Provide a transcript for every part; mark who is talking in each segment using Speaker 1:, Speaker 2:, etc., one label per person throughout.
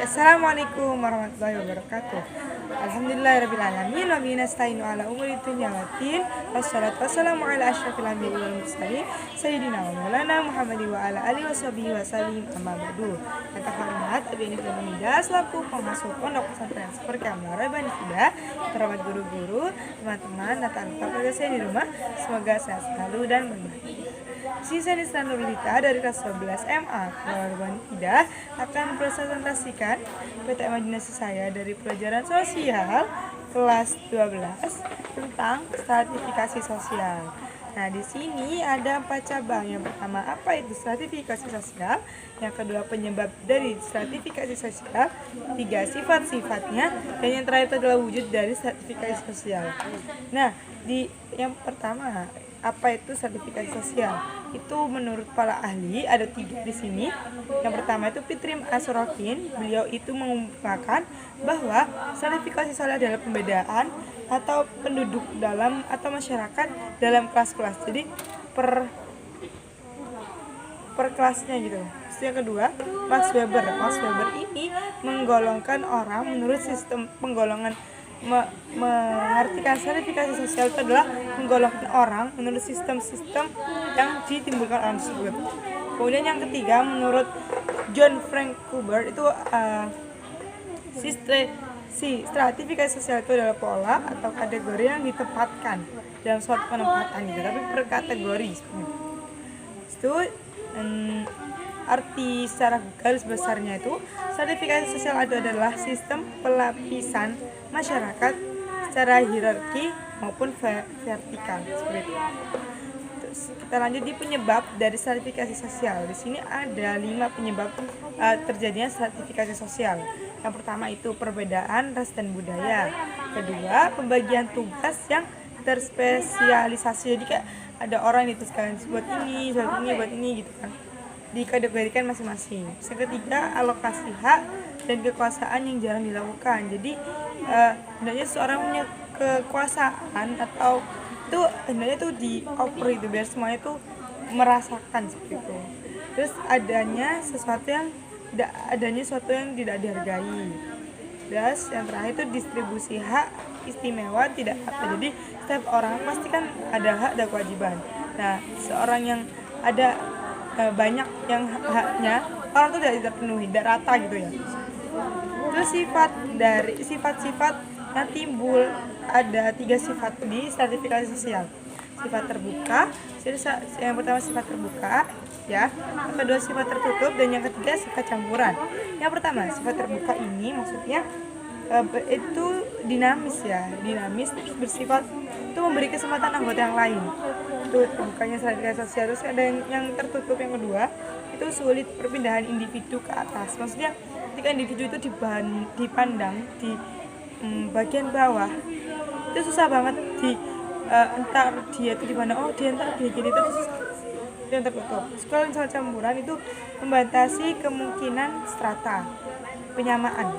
Speaker 1: Assalamualaikum warahmatullahi wabarakatuh. Alhamdulillahirrabbilalamin. Wa bihi nasta'inu ala umuri dunya waddin. Wassalatu wassalamu ala asyrafil anbiya'i wal mursalin sayyidina wa maulana Muhammadin wa ala alihi washabihi wasallim, amma ba'du. Kata hormat Abi Hanif Hamida selaku pengasuh Pondok Pesantren Seperkamar Rabani Huda, terhormat guru-guru, teman-teman, dan keluarga saya di rumah, semoga sehat selalu dan berbahagia. Sisa Nisran Nurlita dari kelas 12 MA Rabani Huda akan mempresentasikan PTM imajinasi saya dari pelajaran sosial kelas 12 tentang stratifikasi sosial. Nah, di sini ada 4 cabang. Yang pertama, apa itu stratifikasi sosial? Yang kedua, penyebab dari stratifikasi sosial. 3, sifat-sifatnya. Dan yang terakhir adalah wujud dari stratifikasi sosial. Nah, yang pertama, apa itu stratifikasi sosial? Itu menurut para ahli ada 3 di sini. Yang pertama itu Pitrim Asrokin, beliau itu mengungkapkan bahwa stratifikasi sosial adalah pembedaan atau penduduk dalam atau masyarakat dalam kelas-kelas. Jadi per kelasnya gitu. Terus yang kedua, Max Weber ini menggolongkan orang menurut sistem penggolongan, mengartikan stratifikasi sosial itu adalah menggolongkan orang menurut sistem-sistem yang ditimbulkan orang tersebut. Kemudian yang ketiga, menurut John Frank Huber itu stratifikasi sosial itu adalah pola atau kategori yang ditempatkan dalam suatu penempatan gitu, tapi per kategori sebenarnya. Itu arti secara garis besarnya itu stratifikasi sosial itu adalah sistem pelapisan masyarakat secara hierarki maupun vertikal seperti itu. Terus kita lanjut di penyebab dari stratifikasi sosial. Di sini ada 5 penyebab terjadinya stratifikasi sosial. Yang pertama itu perbedaan ras dan budaya. Kedua, pembagian tugas yang terspesialisasi. Jadi kayak ada orang itu sekalian buat ini gitu kan. Dikategorikan masing-masing. Yang ketiga, alokasi hak dan kekuasaan yang jarang dilakukan. Jadi hendaknya seorang punya kekuasaan atau itu hendaknya tuh dioper itu biar semuanya tuh merasakan seperti itu. Terus adanya sesuatu yang tidak dihargai. Terus yang terakhir itu distribusi hak istimewa tidak apa. Jadi setiap orang pasti kan ada hak dan kewajiban. Nah, seorang yang ada banyak yang haknya, orang itu tidak terpenuhi, tidak rata gitu ya. Terus sifat-sifat yang timbul, ada 3 sifat di stratifikasi sosial. Sifat terbuka, jadi yang pertama sifat terbuka ya, yang kedua sifat tertutup, dan yang ketiga sifat campuran. Yang pertama sifat terbuka ini maksudnya itu dinamis terus bersifat itu memberi kesempatan anggota yang lain. Itu terbukanya stratifikasi sosial. Terus ada yang tertutup, yang kedua itu sulit perpindahan individu ke atas. Maksudnya ketika individu itu dipandang di bagian bawah itu susah banget entar dia itu dimana, dia entar dia gini, itu yang tertutup. Kalau misalnya campuran itu membatasi kemungkinan strata penyamaan.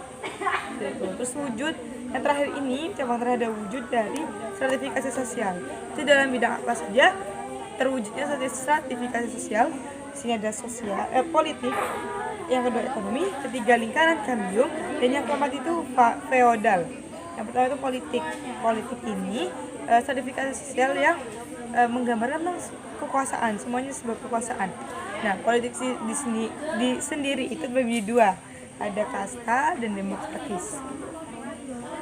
Speaker 1: Terus wujud yang terakhir ini, cabang terakhir ada wujud dari stratifikasi sosial. Itu dalam bidang apa saja terwujudnya stratifikasi sosial. Di sini ada politik, yang kedua ekonomi, ketiga lingkaran kambium, dan yang keempat itu feodal. Yang pertama itu politik ini stratifikasi sosial yang menggambarkan tentang kekuasaan, semuanya sebuah kekuasaan. Nah, politik di sendiri itu terbagi 2, ada kasta dan demokratis.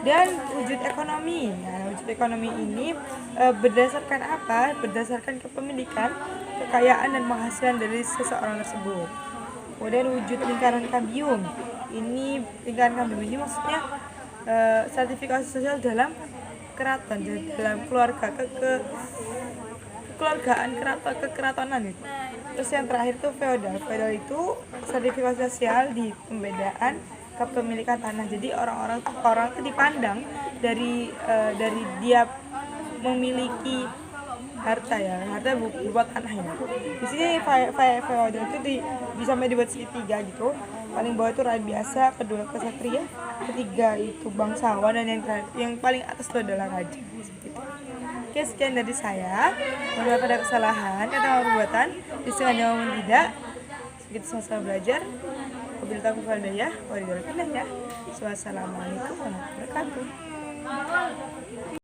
Speaker 1: Dan wujud ekonomi. Nah, wujud ekonomi ini berdasarkan apa? Berdasarkan kepemilikan, kekayaan dan penghasilan dari seseorang tersebut. Kemudian wujud lingkaran kambium. Lingkaran kambium ini maksudnya stratifikasi sosial dalam keraton, dalam keluarga, kekeratonan itu. Terus yang terakhir itu feodal. Feodal itu stratifikasi sosial di pembedaan kepemilikan tanah. Jadi orang itu dipandang dari dia memiliki harta berupa tanah ya. Di sini feodal itu sampai dibuat segitiga gitu. Paling bawah itu rakyat biasa, kedua kesatria, ketiga itu bangsawan, dan yang paling atas itu adalah raja. Seperti itu. Oke, sekian dari saya. Mohon maaf ada kesalahan, kata perbuatan, disengaja maupun tidak. Segitu selesai belajar. Wabillahi taufiq wal hidayah. Wassalamualaikum warahmatullahi wabarakatuh.